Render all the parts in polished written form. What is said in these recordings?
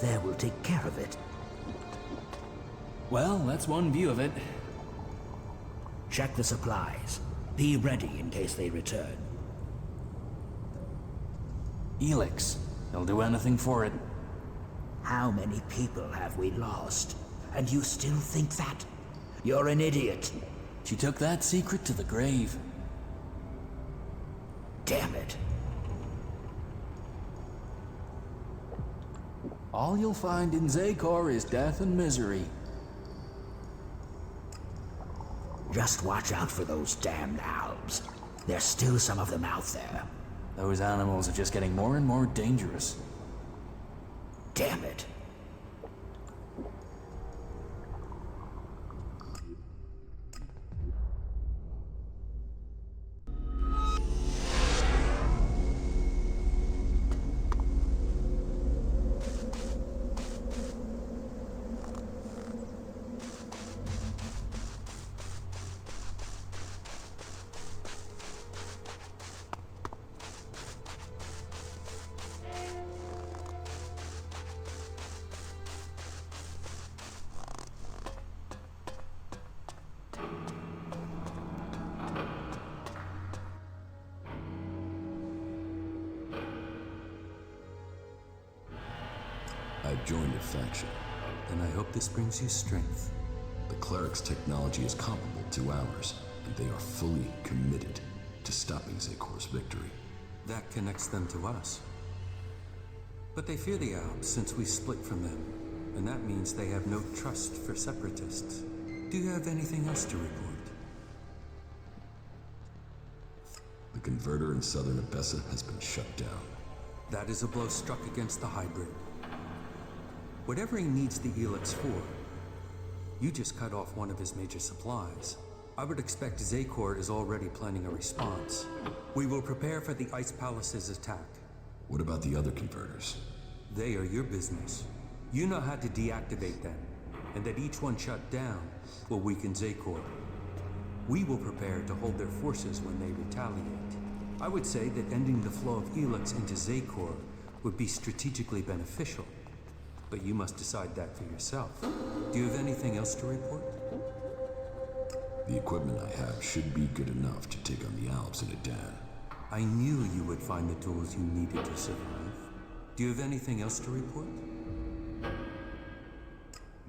there will take care of it. Well, that's one view of it. Check the supplies. Be ready in case they return. Elex. He'll do anything for it. How many people have we lost? And you still think that? You're an idiot. She took that secret to the grave. Damn it. All you'll find in Zakor is death and misery. Just watch out for those damned albs. There's still some of them out there. Those animals are just getting more and more dangerous. Damn it. I've joined a faction. And I hope this brings you strength. The cleric's technology is comparable to ours, and they are fully committed to stopping Zakor's victory. That connects them to us. But they fear the Alps since we split from them, and that means they have no trust for separatists. Do you have anything else to report? The converter in southern Abessa has been shut down. That is a blow struck against the hybrid. Whatever he needs the Elex for, you just cut off one of his major supplies. I would expect Zakor is already planning a response. We will prepare for the Ice Palace's attack. What about the other converters? They are your business. You know how to deactivate them, and that each one shut down will weaken Zakor. We will prepare to hold their forces when they retaliate. I would say that ending the flow of Elex into Zakor would be strategically beneficial. But you must decide that for yourself. Do you have anything else to report? The equipment I have should be good enough to take on the Alps in Adan. I knew you would find the tools you needed to survive. Do you have anything else to report?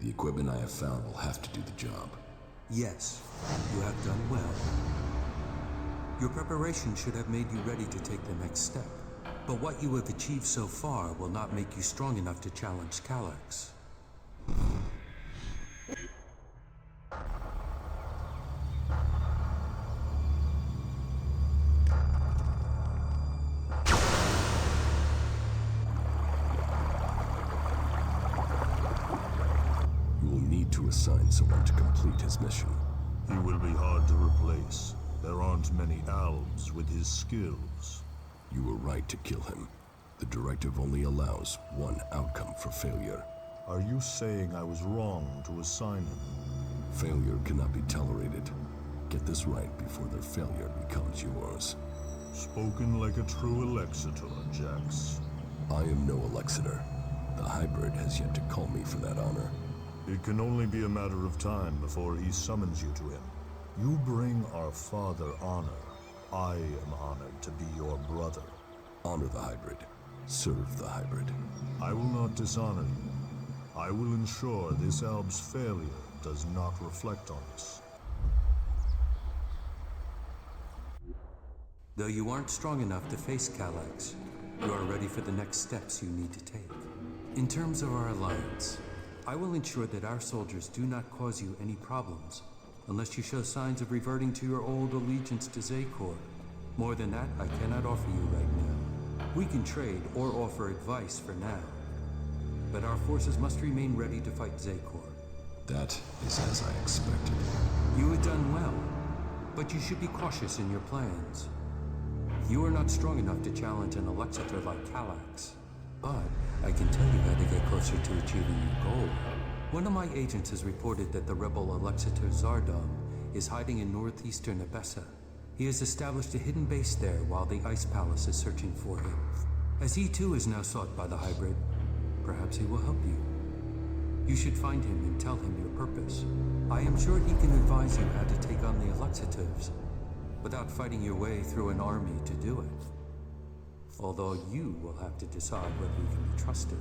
The equipment I have found will have to do the job. Yes, you have done well. Your preparation should have made you ready to take the next step. But what you have achieved so far will not make you strong enough to challenge Elex. You will need to assign someone to complete his mission. He will be hard to replace. There aren't many elves with his skills. You were right to kill him. The directive only allows one outcome for failure. Are you saying I was wrong to assign him? Failure cannot be tolerated. Get this right before their failure becomes yours. Spoken like a true Alexitor, Jax. I am no Alexitor. The hybrid has yet to call me for that honor. It can only be a matter of time before he summons you to him. You bring our father honor. I am honored to be your brother. Honor the hybrid. Serve the hybrid. I will not dishonor you. I will ensure this alb's failure does not reflect on us. Though you aren't strong enough to face Elex, you are ready for the next steps you need to take. In terms of our alliance, I will ensure that our soldiers do not cause you any problems unless you show signs of reverting to your old allegiance to Zakor. More than that, I cannot offer you right now. We can trade or offer advice for now, but our forces must remain ready to fight Zakor. That is as I expected. You have done well, but you should be cautious in your plans. You are not strong enough to challenge an Alexitor like Elex, but I can tell you how to get closer to achieving your goal. One of my agents has reported that the rebel Alexitor Zardom is hiding in northeastern Abessa. He has established a hidden base there while the Ice Palace is searching for him. As he too is now sought by the hybrid, Perhaps he will help you. You should find him and tell him your purpose. I am sure he can advise you how to take on the Alexitives without fighting your way through an army to do it. Although you will have to decide whether you can be trusted.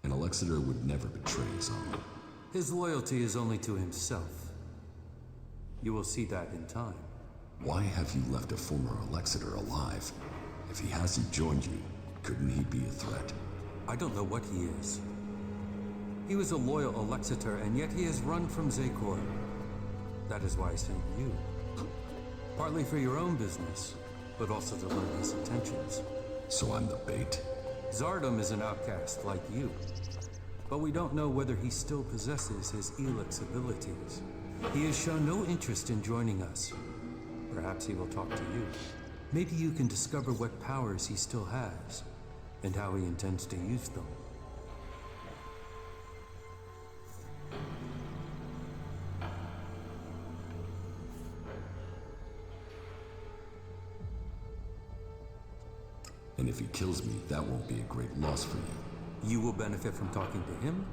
An Alexiter would never betray his own. His loyalty is only to himself. You will see that in time. Why have you left a former Alexiter alive? If he hasn't joined you, couldn't he be a threat? I don't know what he is. He was a loyal Alexiter, and yet he has run from Zakor. That is why I sent you. Partly for your own business, but also to learn his intentions. So I'm the bait? Zardom is an outcast like you, but we don't know whether he still possesses his Elex abilities. He has shown no interest in joining us. Perhaps he will talk to you. Maybe you can discover what powers he still has, and how he intends to use them. And if he kills me, that won't be a great loss for you. You will benefit from talking to him,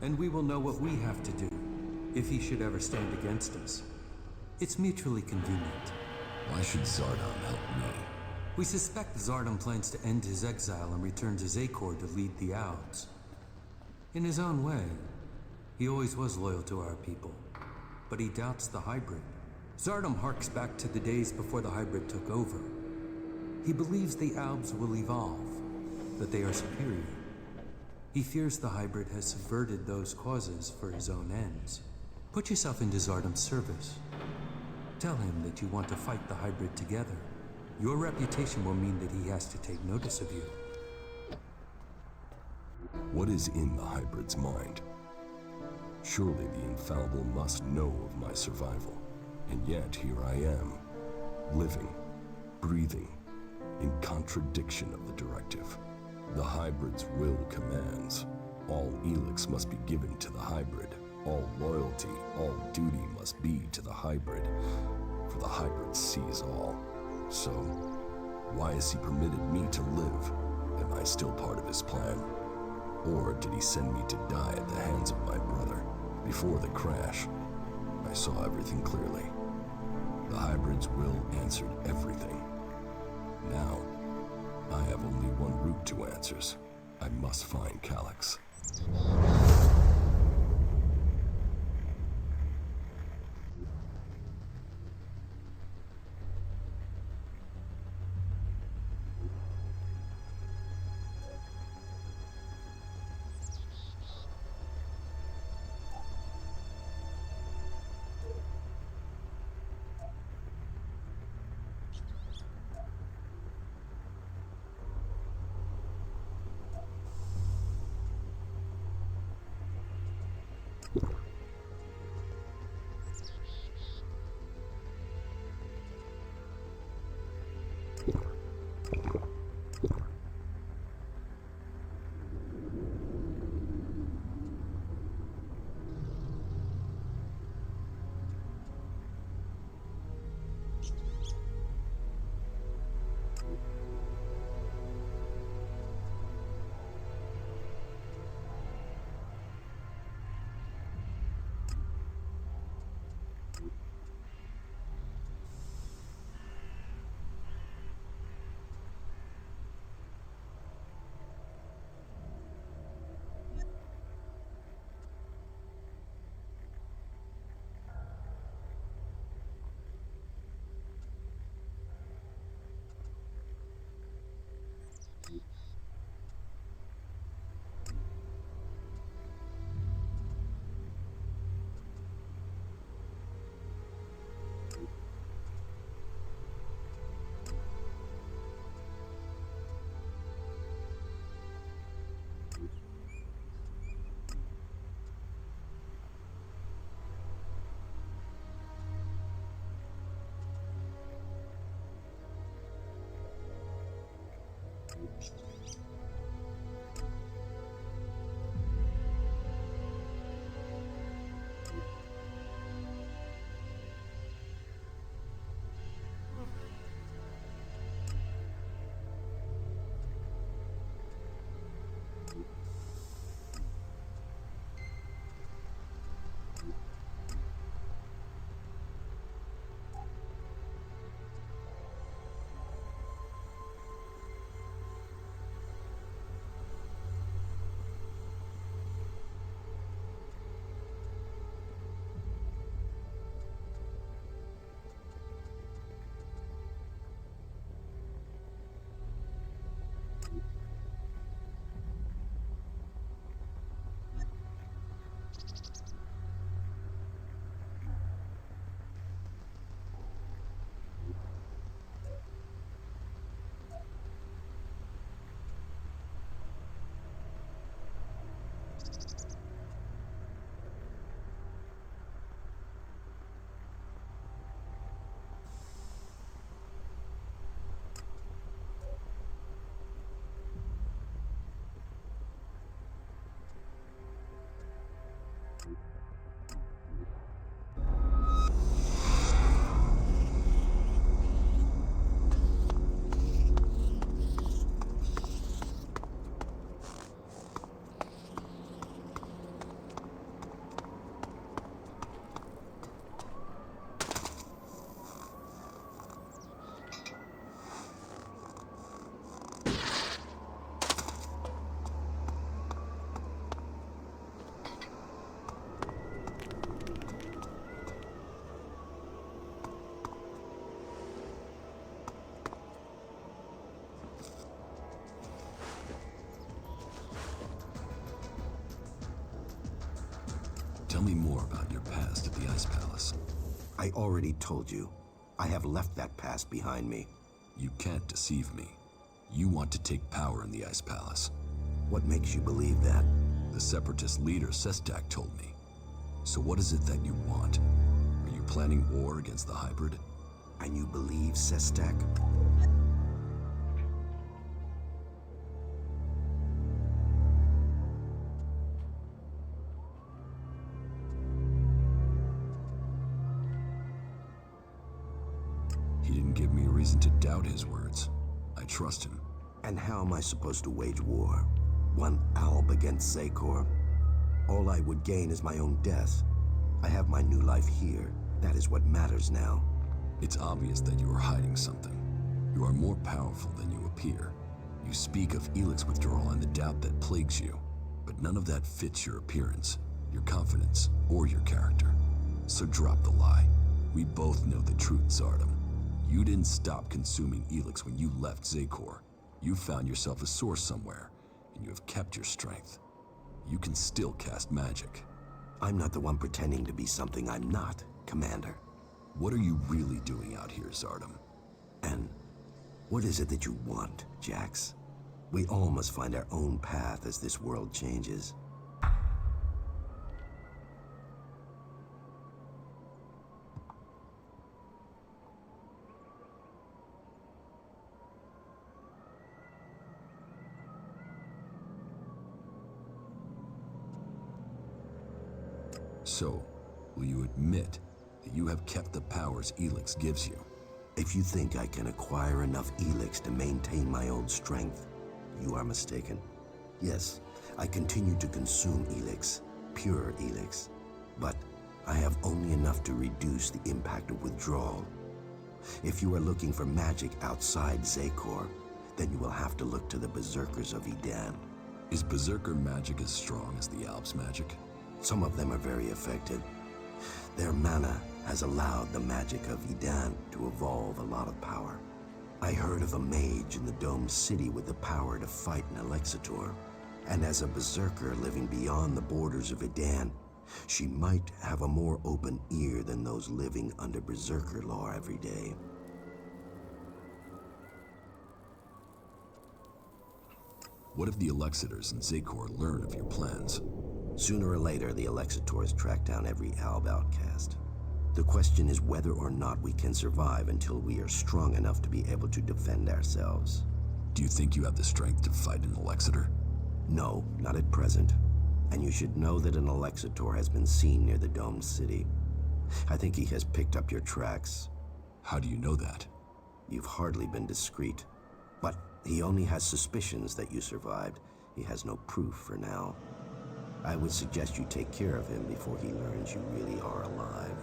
and we will know what we have to do, if he should ever stand against us. It's mutually convenient. Why should Zardom help me? We suspect Zardom plans to end his exile and return to Zakor to lead the Alps. In his own way, he always was loyal to our people, but he doubts the hybrid. Zardom harks back to the days before the hybrid took over. He believes the Alps will evolve, that they are superior. He fears the hybrid has subverted those causes for his own ends. Put yourself into Zardom's service. Tell him that you want to fight the hybrid together. Your reputation will mean that he has to take notice of you. What is in the hybrid's mind? Surely the infallible must know of my survival. And yet here I am, living, breathing, in contradiction of the directive. The hybrid's will commands. All Elex must be given to the hybrid. All loyalty, all duty must be to the hybrid. For the hybrid sees all. So, why has he permitted me to live? Am I still part of his plan? Or did he send me to die at the hands of my brother? Before the crash, I saw everything clearly. The hybrid's will answered everything. Now, I have only one route to answers. I must find Calyx. Tell me more about your past at the Ice Palace. I already told you. I have left that past behind me. You can't deceive me. You want to take power in the Ice Palace. What makes you believe that? The Separatist leader, Sestak, told me. So what is it that you want? Are you planning war against the hybrid? And you believe Sestak? He didn't give me a reason to doubt his words. I trust him. And how am I supposed to wage war? One alb against Zakor? All I would gain is my own death. I have my new life here. That is what matters now. It's obvious that you are hiding something. You are more powerful than you appear. You speak of Elex withdrawal and the doubt that plagues you, but none of that fits your appearance, your confidence, or your character. So drop the lie. We both know the truth, Zardom. You didn't stop consuming Elex when you left Zakor. You found yourself a source somewhere, and you have kept your strength. You can still cast magic. I'm not the one pretending to be something I'm not, Commander. What are you really doing out here, Zardom? And what is it that you want, Jax? We all must find our own path as this world changes. So, will you admit that you have kept the powers Elex gives you? If you think I can acquire enough Elex to maintain my old strength, you are mistaken. Yes, I continue to consume Elex, pure Elex, but I have only enough to reduce the impact of withdrawal. If you are looking for magic outside Zakor, then you will have to look to the Berserkers of Edan. Is Berserker magic as strong as the Alps magic? Some of them are very effective. Their mana has allowed the magic of Edan to evolve a lot of power. I heard of a mage in the domed city with the power to fight an Alexitor. And as a berserker living beyond the borders of Edan, she might have a more open ear than those living under berserker law every day. What if the Alexitors in Zakor learn of your plans? Sooner or later, the Alexitors track down every Alb outcast. The question is whether or not we can survive until we are strong enough to be able to defend ourselves. Do you think you have the strength to fight an Alexitor? No, not at present. And you should know that an Alexitor has been seen near the domed city. I think he has picked up your tracks. How do you know that? You've hardly been discreet. But he only has suspicions that you survived. He has no proof for now. I would suggest you take care of him before he learns you really are alive.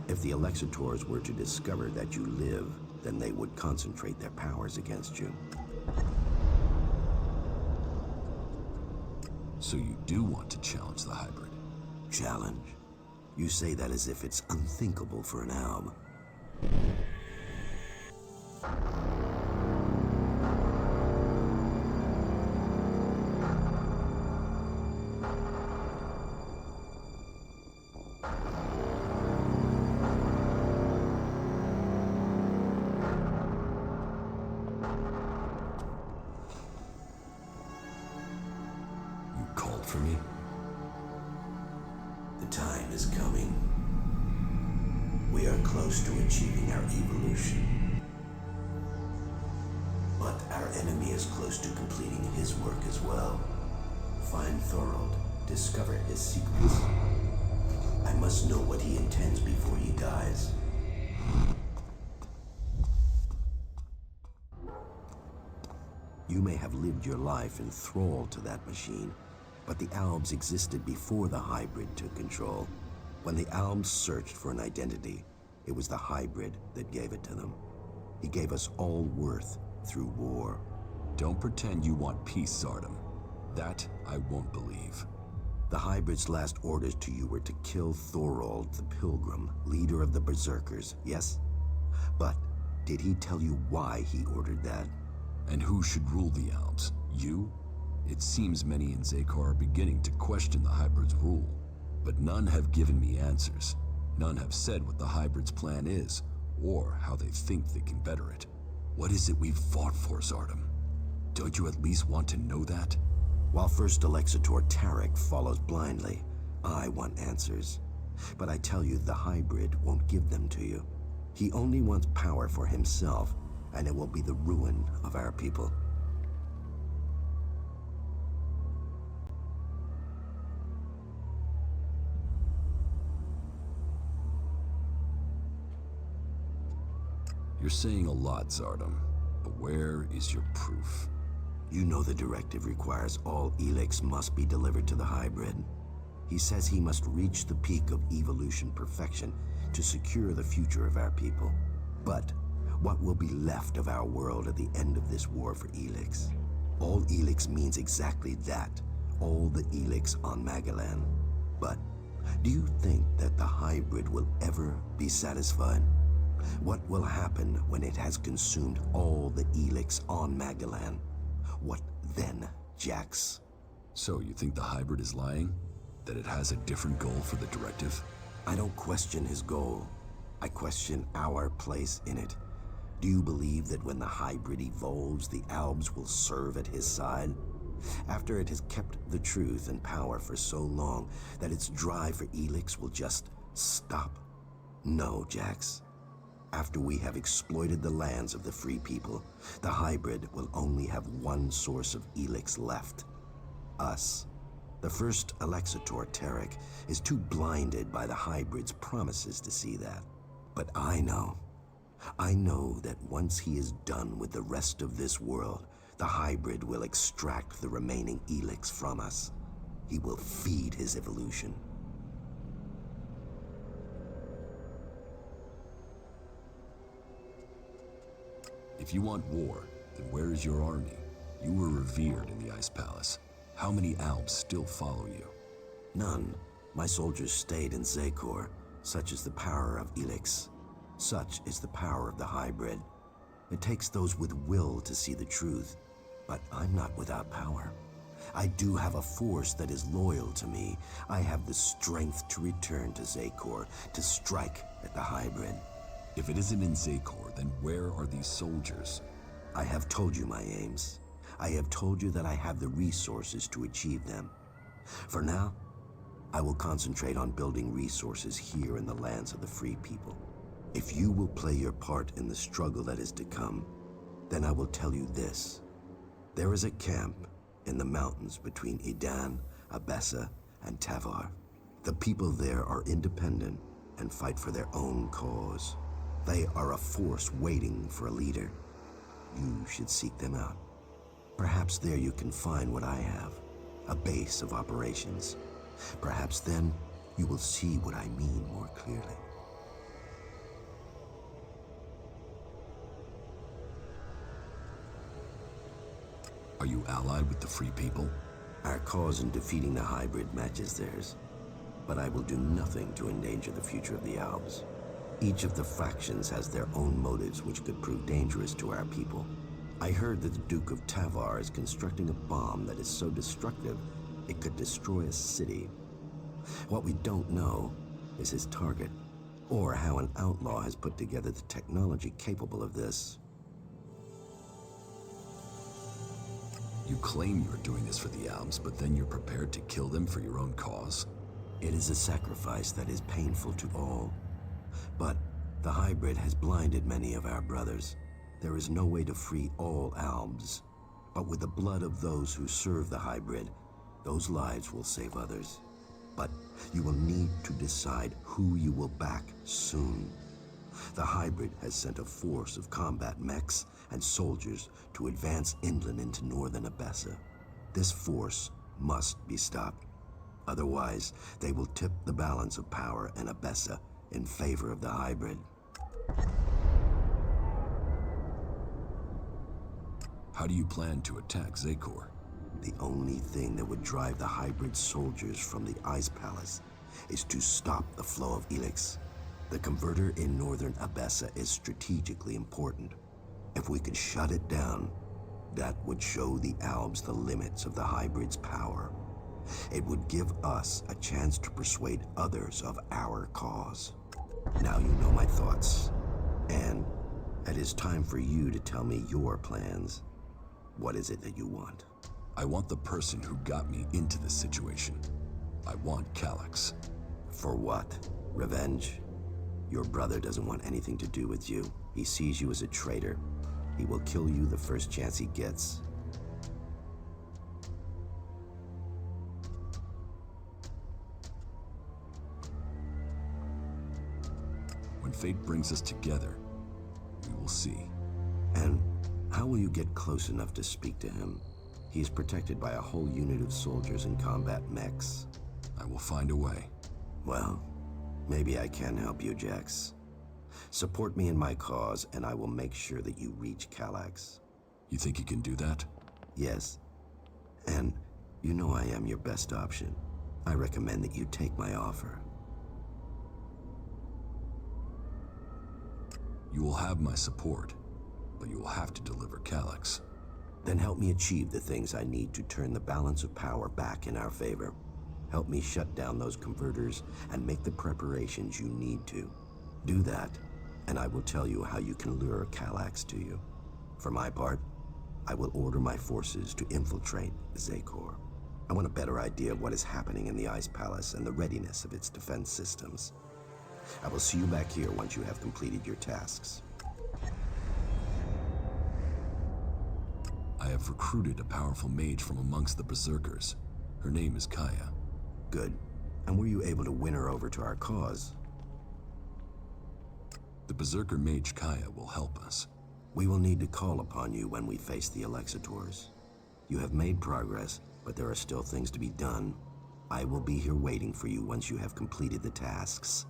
If the Alexitors were to discover that you live, then they would concentrate their powers against you. So you do want to challenge the hybrid? Challenge? You say that as if it's unthinkable for an Alb. For me? The time is coming. We are close to achieving our evolution. But our enemy is close to completing his work as well. Find Thorold, discover his secrets. I must know what he intends before he dies. You may have lived your life in thrall to that machine, but the Albs existed before the hybrid took control. When the Albs searched for an identity, it was the hybrid that gave it to them. He gave us all worth through war. Don't pretend you want peace, Zardom. That I won't believe. The hybrid's last orders to you were to kill Thorold the Pilgrim, leader of the Berserkers, yes? But did he tell you why he ordered that? And who should rule the Albs? You? It seems many in Zakor are beginning to question the hybrid's rule. But none have given me answers. None have said what the hybrid's plan is, or how they think they can better it. What is it we've fought for, Zardom? Don't you at least want to know that? While First Alexator Tarek follows blindly, I want answers. But I tell you, the hybrid won't give them to you. He only wants power for himself, and it will be the ruin of our people. You're saying a lot, Zardom, but where is your proof? You know the directive requires all Elex must be delivered to the hybrid. He says he must reach the peak of evolution perfection to secure the future of our people. But what will be left of our world at the end of this war for Elex? All Elex means exactly that, all the Elex on Magalan. But do you think that the hybrid will ever be satisfied? What will happen when it has consumed all the Elex on Magalan? What then, Jax? So you think the hybrid is lying? That it has a different goal for the directive? I don't question his goal. I question our place in it. Do you believe that when the hybrid evolves, the Albs will serve at his side? After it has kept the truth and power for so long that its drive for Elex will just stop? No, Jax. After we have exploited the lands of the free people, the hybrid will only have one source of Elex left. Us. The First Alexator Tarek is too blinded by the hybrid's promises to see that. But I know that once he is done with the rest of this world, the hybrid will extract the remaining Elex from us. He will feed his evolution. If you want war, then where is your army? You were revered in the Ice Palace. How many Albs still follow you? None. My soldiers stayed in Zakor. Such is the power of Elex. Such is the power of the hybrid. It takes those with will to see the truth. But I'm not without power. I do have a force that is loyal to me. I have the strength to return to Zakor, to strike at the hybrid. If it isn't in Zakor, then where are these soldiers? I have told you my aims. I have told you that I have the resources to achieve them. For now, I will concentrate on building resources here in the lands of the free people. If you will play your part in the struggle that is to come, then I will tell you this. There is a camp in the mountains between Idan, Abessa, and Tavar. The people there are independent and fight for their own cause. They are a force waiting for a leader. You should seek them out. Perhaps there you can find what I have, a base of operations. Perhaps then you will see what I mean more clearly. Are you allied with the Free People? Our cause in defeating the hybrid matches theirs, but I will do nothing to endanger the future of the Albs. Each of the factions has their own motives which could prove dangerous to our people. I heard that the Duke of Tavar is constructing a bomb that is so destructive it could destroy a city. What we don't know is his target, or how an outlaw has put together the technology capable of this. You claim you're doing this for the Albs, but then you're prepared to kill them for your own cause? It is a sacrifice that is painful to all. But the hybrid has blinded many of our brothers. There is no way to free all Albs. But with the blood of those who serve the hybrid, those lives will save others. But you will need to decide who you will back soon. The hybrid has sent a force of combat mechs and soldiers to advance inland into northern Abessa. This force must be stopped. Otherwise, they will tip the balance of power in Abessa in favor of the hybrid. How do you plan to attack Zakor? The only thing that would drive the hybrid soldiers from the Ice Palace is to stop the flow of Elex. The converter in northern Abessa is strategically important. If we could shut it down, that would show the Albs the limits of the hybrid's power. It would give us a chance to persuade others of our cause. Now you know my thoughts, and it is time for you to tell me your plans. What is it that you want? I want the person who got me into this situation. I want Calyx. For what? Revenge? Your brother doesn't want anything to do with you. He sees you as a traitor. He will kill you the first chance he gets. When fate brings us together, we will see. And how will you get close enough to speak to him? He is protected by a whole unit of soldiers and combat mechs. I will find a way. Well, maybe I can help you, Jax. Support me in my cause, and I will make sure that you reach Calyx. You think you can do that? Yes. And you know I am your best option. I recommend that you take my offer. You will have my support, but you will have to deliver Calyx. Then help me achieve the things I need to turn the balance of power back in our favor. Help me shut down those converters and make the preparations you need to. Do that, and I will tell you how you can lure Calyx to you. For my part, I will order my forces to infiltrate Zakor. I want a better idea of what is happening in the Ice Palace and the readiness of its defense systems. I will see you back here once you have completed your tasks. I have recruited a powerful mage from amongst the Berserkers. Her name is Kaya. Good. And were you able to win her over to our cause? The Berserker mage Kaya will help us. We will need to call upon you when we face the Alexitors. You have made progress, but there are still things to be done. I will be here waiting for you once you have completed the tasks.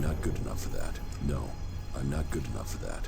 I'm not good enough for that. No, I'm not good enough for that.